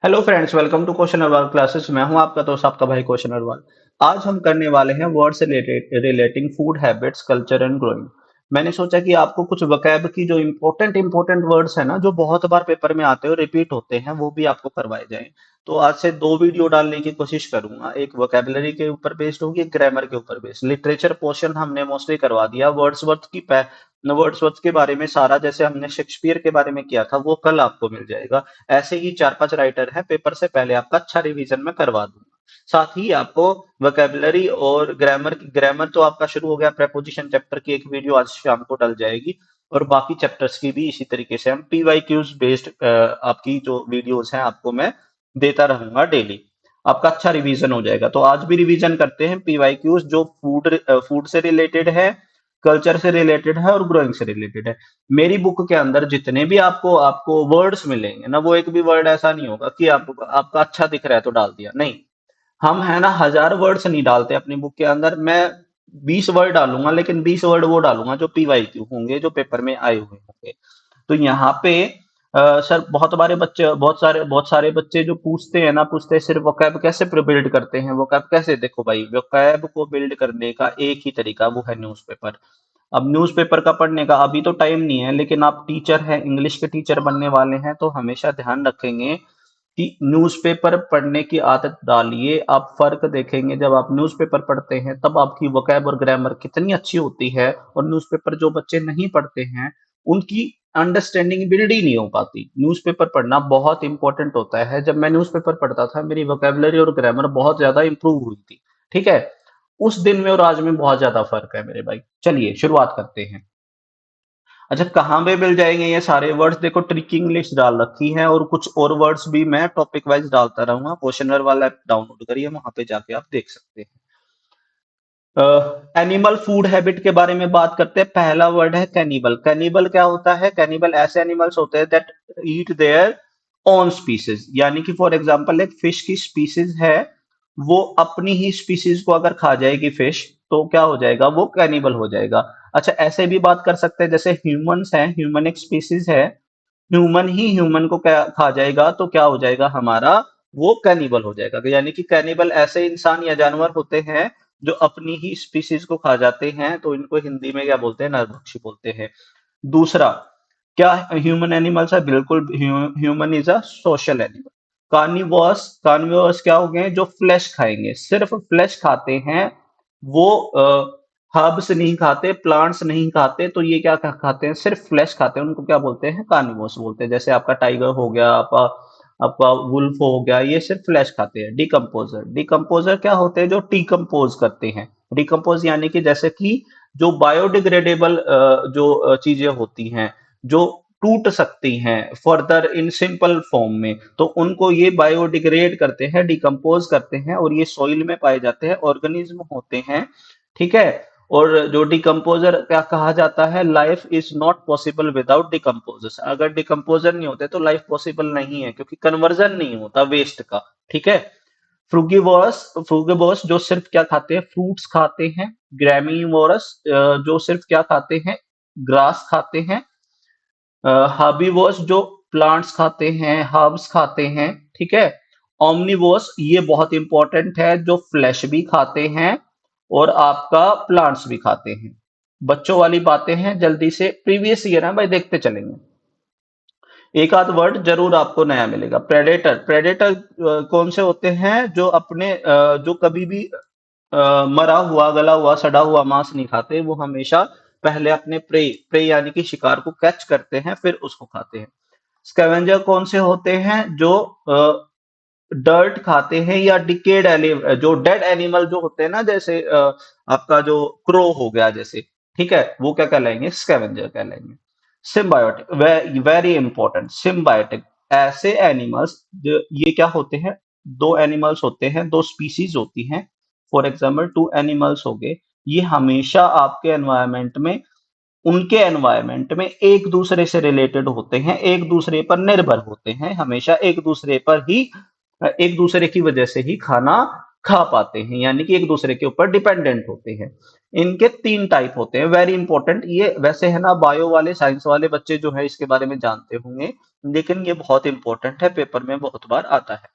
Hello friends, welcome to question Arwal classes. मैं हूं आपका दोस्त, आपका भाई क्वेश्चन अरवाल। आज हम करने वाले हैं words relating food habits, culture and growing. मैंने सोचा कि आपको कुछ वकैब की जो इंपॉर्टेंट वर्ड्स है ना, जो बहुत बार पेपर में आते हैं और रिपीट होते हैं, वो भी आपको करवाए जाएं। तो आज से दो वीडियो डालने की कोशिश करूंगा। एक वोकेबलरी के ऊपर बेस्ड होगी, एक ग्रामर के ऊपर बेस्ड। लिटरेचर पोर्शन हमने मोस्टली करवा दिया। वर्ड्सवर्थ के बारे में सारा, जैसे हमने शेक्सपियर के बारे में किया था, वो कल आपको मिल जाएगा। ऐसे ही चार पांच राइटर हैं, पेपर से पहले आपका अच्छा रिवीजन में करवा दूंगा। साथ ही आपको वोकेबलरी और ग्रामर तो आपका शुरू हो गया। प्रेपोजिशन चैप्टर की एक वीडियो आज शाम को डल जाएगी, और बाकी चैप्टर्स की भी इसी तरीके से हम पीवाईक्यूज बेस्ड आपकी जो वीडियोस हैं आपको मैं देता रहूंगा डेली। आपका अच्छा रिवीजन हो जाएगा। तो आज भी रिवीजन करते हैं पीवाईक्यूज, जो फूड से रिलेटेड है, कल्चर से रिलेटेड है और ग्रोइंग से रिलेटेड है। मेरी बुक के अंदर जितने भी आपको आपको वर्ड्स मिलेंगे ना, वो एक भी वर्ड ऐसा नहीं होगा कि आपका अच्छा दिख रहा है तो डाल दिया। नहीं, हम है ना 1000 वर्ड्स नहीं डालते अपनी बुक के अंदर। मैं 20 वर्ड डालूंगा, लेकिन 20 वर्ड वो डालूंगा जो पीवाईक्यू होंगे, जो पेपर में आए हुए होंगे। तो यहाँ पे सर, बहुत सारे बच्चे जो पूछते हैं ना, पूछते हैं सिर्फ वोकैब कैसे बिल्ड करते हैं, वोकैब कैसे। देखो भाई, वोकैब को बिल्ड करने का एक ही तरीका, वो है न्यूज़पेपर। अब न्यूज़पेपर का पढ़ने का अभी तो टाइम नहीं है, लेकिन आप टीचर हैं, इंग्लिश के टीचर बनने वाले हैं, तो हमेशा ध्यान रखेंगे कि न्यूज़पेपर पढ़ने की आदत डालिए। आप फर्क देखेंगे, जब आप न्यूज़पेपर पढ़ते हैं तब आपकी वोकैब और ग्रामर कितनी अच्छी होती है। और न्यूज़पेपर जो बच्चे नहीं पढ़ते हैं, उनकी अंडरस्टैंडिंग बिल्ड ही नहीं हो पाती। न्यूज़पेपर पढ़ना बहुत इंपॉर्टेंट होता है। जब मैं न्यूज़पेपर पढ़ता था, मेरी वोकैबुलरी और ग्रामर बहुत ज्यादा इंप्रूव हुई थी। ठीक है, उस दिन में और आज में बहुत ज्यादा फर्क है मेरे भाई। चलिए शुरुआत करते हैं। अच्छा, कहाँ पे मिल जाएंगे ये सारे वर्ड्स? देखो, ट्रिकिंग लिस्ट डाल रखी है, और कुछ और वर्ड्स भी मैं टॉपिक वाइज डालता रहूंगा। क्वेश्चनर वाला ऐप डाउनलोड करिए, वहां पे जाके आप देख सकते हैं। एनिमल फूड हैबिट के बारे में बात करते हैं। पहला वर्ड है कैनिबल। कैनिबल क्या होता है? कैनिबल ऐसे एनिमल्स होते हैं that eat their own species. यानी कि फॉर एग्जांपल, एक फिश की स्पीसीज है, वो अपनी ही स्पीसीज को अगर खा जाएगी फिश, तो क्या हो जाएगा? वो कैनिबल हो जाएगा। अच्छा, ऐसे भी बात कर सकते हैं, जैसे ह्यूमंस हैं, ह्यूमन एक स्पीसीज है, ह्यूमन ही ह्यूमन को क्या खा जाएगा, तो क्या हो जाएगा हमारा? वो कैनिबल हो जाएगा। यानी कि कैनिबल ऐसे इंसान या जानवर होते हैं जो अपनी ही स्पीसीज को खा जाते हैं, तो इनको हिंदी में क्या बोलते हैं? नरभक्षी बोलते हैं। दूसरा, क्या ह्यूमन एनिमल्स है? बिल्कुल, human is a social animal. Carnivorous, carnivorous क्या हो गए? जो फ्लैश खाएंगे, सिर्फ फ्लैश खाते हैं। वो हर्ब्स नहीं खाते, प्लांट्स नहीं खाते। तो ये क्या खाते हैं? सिर्फ फ्लैश खाते हैं। उनको क्या बोलते हैं? कार्निवोरस बोलते हैं। जैसे आपका टाइगर हो गया, आपका आपका वुल्फ हो गया, ये सिर्फ फ्लैश खाते हैं। डिकम्पोजर, डिकम्पोजर क्या होते हैं? जो डिकम्पोज करते हैं। डिकम्पोज यानी कि जैसे कि जो बायोडिग्रेडेबल जो चीजें होती हैं, जो टूट सकती हैं फर्दर इन सिंपल फॉर्म में, तो उनको ये बायोडिग्रेड करते हैं, डिकम्पोज करते हैं, और ये सॉइल में पाए जाते हैं, ऑर्गेनिज्म होते हैं। ठीक है। और जो डिकम्पोजर क्या कहा जाता है? Life is not possible without decomposers. अगर डिकम्पोजर नहीं होते तो लाइफ पॉसिबल नहीं है, क्योंकि कन्वर्जन नहीं होता वेस्ट का। ठीक है। फ्रूगीवोरस, फ्रूगीवोरस जो सिर्फ क्या खाते हैं? फ्रूट्स खाते हैं। ग्रैमीवोरस जो सिर्फ क्या खाते हैं? ग्रास खाते हैं। हर्बीवोरस जो प्लांट्स खाते हैं, हर्ब्स खाते हैं। ठीक है। ओमनीवोरस, ये बहुत इंपॉर्टेंट है, जो फ्लैश भी खाते हैं और आपका प्लांट्स भी खाते हैं। बच्चों वाली बातें हैं, जल्दी से प्रीवियस ईयर है भाई, देखते चलेंगे। एक आध वर्ड जरूर आपको नया मिलेगा। प्रेडेटर, प्रेडेटर कौन से होते हैं? जो अपने जो कभी भी मरा हुआ, गला हुआ, सड़ा हुआ मांस नहीं खाते। वो हमेशा पहले अपने प्रे प्रे यानी कि शिकार को कैच करते हैं, फिर उसको खाते हैं। स्कैवेंजर कौन से होते हैं? जो डर्ट खाते हैं या डिकेड जो डेड एनिमल जो होते हैं ना, जैसे आपका जो क्रो हो गया जैसे। ठीक है, वो क्या कहलाएंगे? स्कैवेंजर कहलाएंगे। सिम्बायोटिक, वेरी इंपॉर्टेंट, सिम्बायोटिक ऐसे एनिमल्स जो, ये क्या होते हैं? दो एनिमल्स होते हैं, दो स्पीसीज होती हैं। फॉर एग्जाम्पल, टू एनिमल्स हो गए। ये हमेशा आपके एनवायरमेंट में, उनके एनवायरमेंट में एक दूसरे से रिलेटेड होते हैं, एक दूसरे पर निर्भर होते हैं, हमेशा एक दूसरे पर ही, एक दूसरे की वजह से ही खाना खा पाते हैं, यानी कि एक दूसरे के ऊपर डिपेंडेंट होते हैं। इनके तीन टाइप होते हैं, वेरी इंपॉर्टेंट। ये वैसे है ना, बायो वाले साइंस वाले बच्चे जो है इसके बारे में जानते होंगे, लेकिन ये बहुत इंपॉर्टेंट है, पेपर में बहुत बार आता है।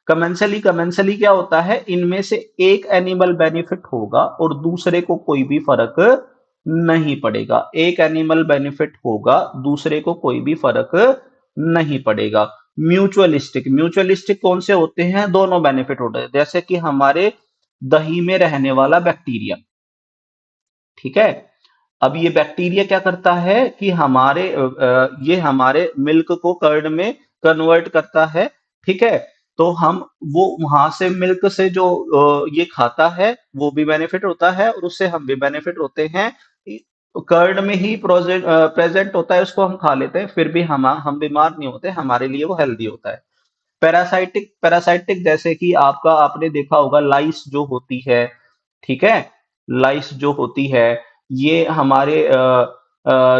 कमेंसली, कमेंसली क्या होता है, इनमें से एक एनिमल बेनिफिट होगा और दूसरे को कोई भी फर्क नहीं पड़ेगा। एक एनिमल बेनिफिट होगा, दूसरे को कोई भी फर्क नहीं पड़ेगा। म्यूचुअलिस्टिक, म्यूचुअलिस्टिक कौन से होते हैं, दोनों बेनिफिट होते हैं, जैसे कि हमारे दही में रहने वाला बैक्टीरिया, ठीक है। अब ये बैक्टीरिया क्या करता है कि ये हमारे मिल्क को कर्ड में कन्वर्ट करता है, ठीक है। तो हम वो वहां से मिल्क से जो ये खाता है वो भी बेनिफिट होता है और उससे हम भी बेनिफिट होते हैं। कर्ड में ही प्रेजेंट होता है, उसको हम खा लेते हैं, फिर भी हम बीमार नहीं होते, हमारे लिए वो हेल्दी होता है। पैरासाइटिक, पैरासाइटिक जैसे कि आपने देखा होगा लाइस जो होती है, ठीक है। लाइस जो होती है, ये हमारे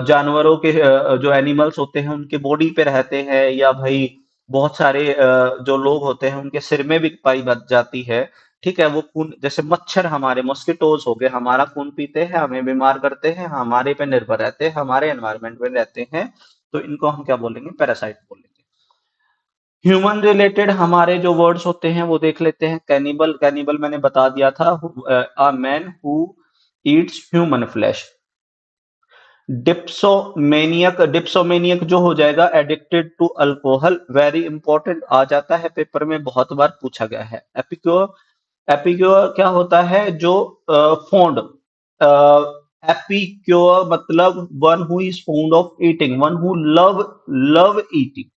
जानवरों के जो एनिमल्स होते हैं उनके बॉडी पे रहते हैं, या भाई बहुत सारे जो लोग होते हैं उनके सिर में भी पाई बच जाती है, ठीक है। वो खून, जैसे मच्छर हमारे मॉस्किटोज हो गए, हमारा खून पीते हैं, हमें बीमार करते हैं, हमारे पे निर्भर रहते हैं, हमारे एनवायरमेंट में रहते हैं, तो इनको हम क्या बोलेंगे, पैरासाइट बोलेंगे। ह्यूमन रिलेटेड हमारे जो वर्ड्स होते हैं वो देख लेते हैं। कैनिबल, कैनिबल मैंने बता दिया था, a man who eats human flesh. Dipsomaniac, dipsomaniac जो हो जाएगा addicted to alcohol, very important, आ जाता है पेपर में, बहुत बार पूछा गया है। एपिक्योर, एपिक्योर क्या होता है, जो फॉन्ड, एपिक्योर मतलब one who is fond of eating, one who love eating,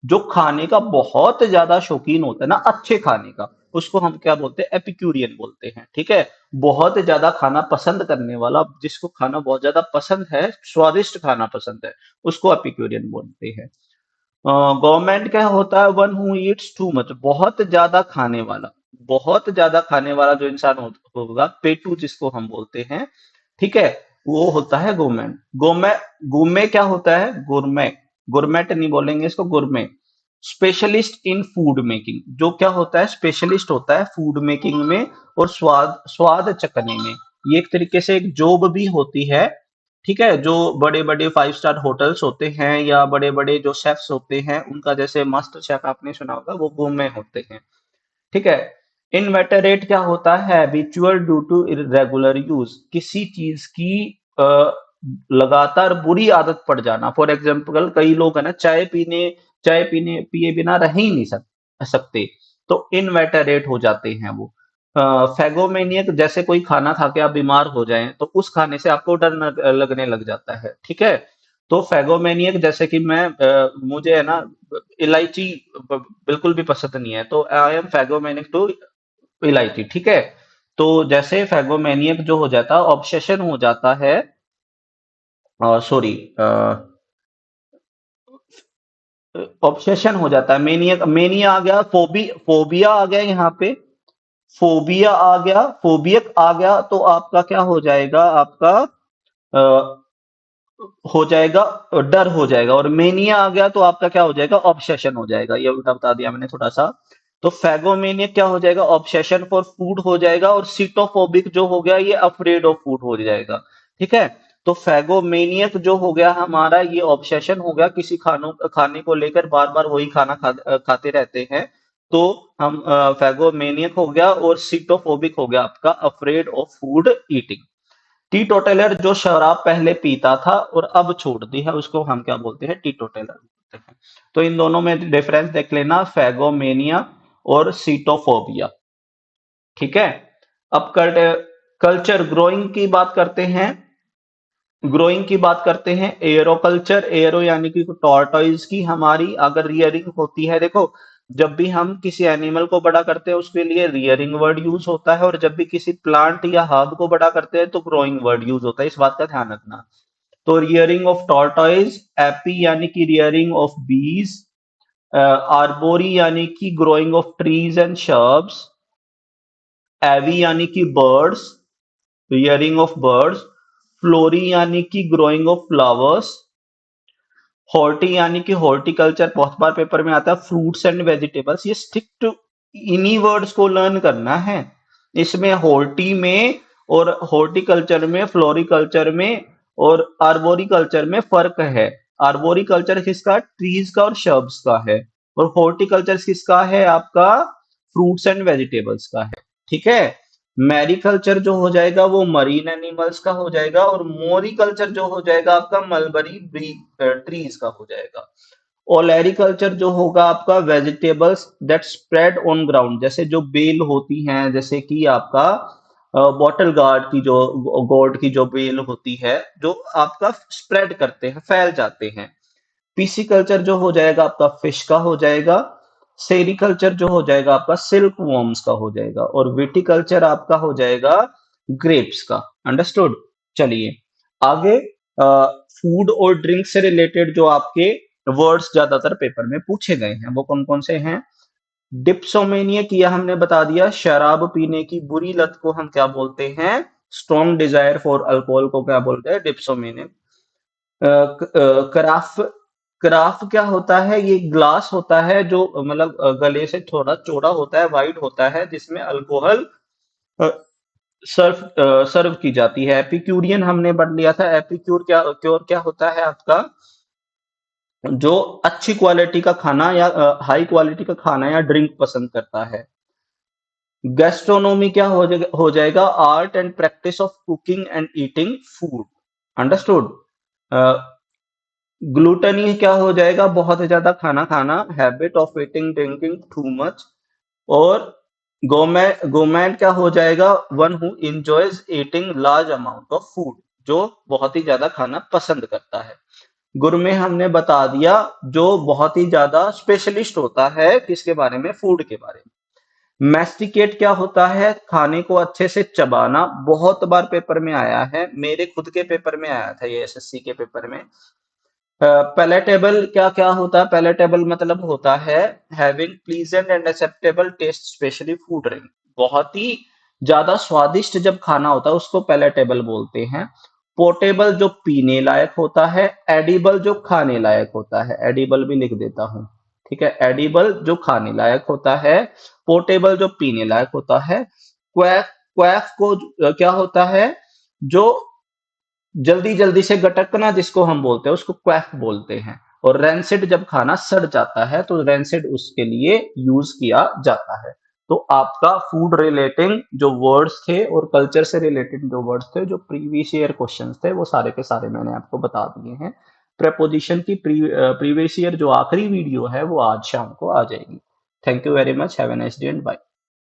जो खाने का बहुत ज्यादा शौकीन होता है ना, अच्छे खाने का, उसको हम क्या बोलते हैं, एपिक्यूरियन बोलते हैं, ठीक है। बहुत ज्यादा खाना पसंद करने वाला, जिसको खाना बहुत ज्यादा पसंद है, स्वादिष्ट खाना पसंद है, उसको एपिक्यूरियन बोलते हैं। गवर्नमेंट क्या होता है, one who Yeats too much, बहुत ज्यादा खाने वाला, बहुत ज्यादा खाने वाला जो इंसान होगा, पेटू जिसको हम बोलते हैं, ठीक है, वो होता है गवर्नमेंट। गोमे, गुमे क्या होता है, गुरमे, गुरमेट नहीं बोलेंगे इसको, gourmet. Specialist in food making, जो क्या होता है, स्पेशलिस्ट होता है फूड मेकिंग में और स्वाद स्वाद चखने में। ये एक तरीके से एक जॉब भी होती है, ठीक है। जो बड़े बड़े 5 स्टार होटल्स होते हैं या बड़े बड़े जो शेफ्स होते हैं उनका, जैसे मास्टर शेफ आपने सुना होगा, वो गुमे होते हैं, ठीक है। इनवेटरेट क्या होता है, habitual due to irregular use, किसी चीज की अ, लगातार बुरी आदत पड़ जाना। फॉर एग्जाम्पल कई लोग है ना, चाय पीने पिए बिना रह ही नहीं सकते, तो इनवेटरेट हो जाते हैं वो। फैगोमेनियक, जैसे कोई खाना खा के आप बीमार हो जाएं तो उस खाने से आपको डर लगने लग जाता है, ठीक है। तो फैगोमेनियक, जैसे कि मुझे है ना इलायची बिल्कुल भी पसंद नहीं है, तो आई एम फैगोमेनिक टू इलायची, ठीक है। तो जैसे फैगोमेनियक जो हो जाता है, ऑब्सेशन हो जाता है, सॉरी, ऑब्सेशन हो जाता है, मेनिया, मेनिया आ गया, फोबिया आ गया यहाँ पे, फोबिया आ गया, फोबियक आ गया, तो आपका क्या हो जाएगा, आपका अ, हो जाएगा, डर हो जाएगा। और मेनिया आ गया तो आपका क्या हो जाएगा, ऑब्सेशन हो जाएगा। ये उल्टा बता दिया मैंने थोड़ा सा। तो फैगोमेनिया क्या हो जाएगा, ऑब्सेशन फॉर फूड हो जाएगा, और सीटोफोबिक जो हो गया, ये अफ्रेड ऑफ फूड हो जाएगा, ठीक है। तो फैगोमेनियक जो हो गया हमारा, ये ऑब्सेशन हो गया, किसी खाने को लेकर बार बार वही खाते रहते हैं, तो हम फैगोमेनियक हो गया। और सीटोफोबिक हो गया आपका अफ्रेड ऑफ फूड ईटिंग। टीटोटलर, जो शराब पहले पीता था और अब छोड़ दी है, उसको हम क्या बोलते हैं, टीटोटलर बोलते हैं। तो इन दोनों में डिफरेंस देख लेना, फैगोमेनिया और सीटोफोबिया, ठीक है। अब कल्चर ग्रोइंग की बात करते हैं, ग्रोइंग की बात करते हैं। एयरोकल्चर, एयरो यानी कि टॉर्टोइज की हमारी अगर रियरिंग होती है, देखो जब भी हम किसी एनिमल को बड़ा करते हैं उसके लिए रियरिंग वर्ड यूज होता है, और जब भी किसी प्लांट या हर्ब को बड़ा करते हैं तो ग्रोइंग वर्ड यूज होता है, इस बात का ध्यान रखना। तो रियरिंग ऑफ टॉर्टोइज, एपी यानी कि रियरिंग ऑफ बीज, आर्बोरी यानी कि growing of trees and shrubs, avi यानी कि birds, rearing of birds, flori यानी कि ग्रोइंग ऑफ फ्लावर्स, हॉर्टी यानी कि हॉर्टिकल्चर, बहुत बार पेपर में आता है, फ्रूट्स एंड वेजिटेबल्स। ये स्टिक टू इन्हीं वर्ड्स को लर्न करना है। इसमें हॉर्टी में और हॉर्टिकल्चर में, फ्लोरिकल्चर में और आर्बोरिकल्चर में फर्क है। आर्बोरिकल्चर किसका? ट्रीज का और शर्ब्स का है। और हॉर्टिकल्चर किसका है? आपका फ्रूट्स एंड वेजिटेबल्स का है। ठीक है। मैरीकल्चर जो हो जाएगा वो मरीन एनिमल्स का हो जाएगा, और मोरिकल्चर जो हो जाएगा आपका मलबरी ट्रीज का हो जाएगा। ओलेरिकल्चर जो होगा आपका vegetables that spread on ground, जैसे जो बेल होती हैं, जैसे कि आपका बॉटल गार्ड की जो गोड की जो बेल होती है, जो आपका स्प्रेड करते हैं, फैल जाते हैं। पीसीकल्चर जो हो जाएगा आपका फिश का हो जाएगा। सेरिकल्चर जो हो जाएगा आपका सिल्क वॉर्म्स का हो जाएगा। और विटिकल्चर आपका हो जाएगा ग्रेप्स का। अंडरस्टूड। चलिए आगे, फूड और ड्रिंक से रिलेटेड जो आपके वर्ड्स ज्यादातर पेपर में पूछे गए हैं वो कौन कौन से हैं? डिप्सोमेनिया किया हमने बता दिया, शराब पीने की बुरी लत को हम क्या बोलते हैं? स्ट्रॉन्ग डिजायर फॉर अल्कोहल को क्या बोलते हैं? डिप्सोमेनिया। कराफ, कराफ क्या होता है? ये ग्लास होता है जो मतलब गले से थोड़ा चौड़ा होता है, वाइड होता है, जिसमें अल्कोहल सर्व सर्व की जाती है। एपिक्यूरियन हमने पढ़ लिया था। एपिक्यूर क्या, क्योर क्या होता है आपका? जो अच्छी क्वालिटी का खाना या हाई क्वालिटी का खाना या ड्रिंक पसंद करता है। गैस्ट्रोनोमी क्या हो जाएगा? Art and practice of cooking and eating food. Understood. Gluttony क्या हो जाएगा? बहुत ज्यादा खाना खाना, habit of eating drinking too much. और गोमैड क्या हो जाएगा? One who enjoys eating large amount of food, जो बहुत ही ज्यादा खाना पसंद करता है। गुरमे हमने बता दिया, जो बहुत ही ज्यादा स्पेशलिस्ट होता है किसके बारे में? फूड के बारे में। मैस्टिकेट क्या होता है? खाने को अच्छे से चबाना। बहुत बार पेपर में आया है, मेरे खुद के पेपर में आया था ये, एसएससी के पेपर में। पैलेटेबल क्या क्या होता है? पैलेटेबल मतलब होता है having pleasant and acceptable taste, specially food रिंग। बहुत ही ज्यादा स्वादिष्ट जब खाना होता है उसको पैलेटेबल बोलते हैं। पोर्टेबल जो पीने लायक होता है। एडिबल जो खाने लायक होता है, एडिबल भी लिख देता हूँ। ठीक है, एडिबल जो खाने लायक होता है, पोर्टेबल जो पीने लायक होता है। क्वैफ, क्वैफ को क्या होता है? जो जल्दी जल्दी से गटकना जिसको हम बोलते हैं उसको क्वैफ बोलते हैं। और रेंसिड जब खाना सड़ जाता है तो रेंसिड उसके लिए यूज किया जाता है। तो आपका फूड रिलेटिंग जो वर्ड्स थे और कल्चर से रिलेटेड जो वर्ड्स थे, जो प्रीवियस ईयर क्वेश्चंस थे, वो सारे के सारे मैंने आपको बता दिए हैं। प्रेपोजिशन की प्रीवियस ईयर जो आखिरी वीडियो है वो आज शाम को आ जाएगी। Thank you very much, have a nice day and bye.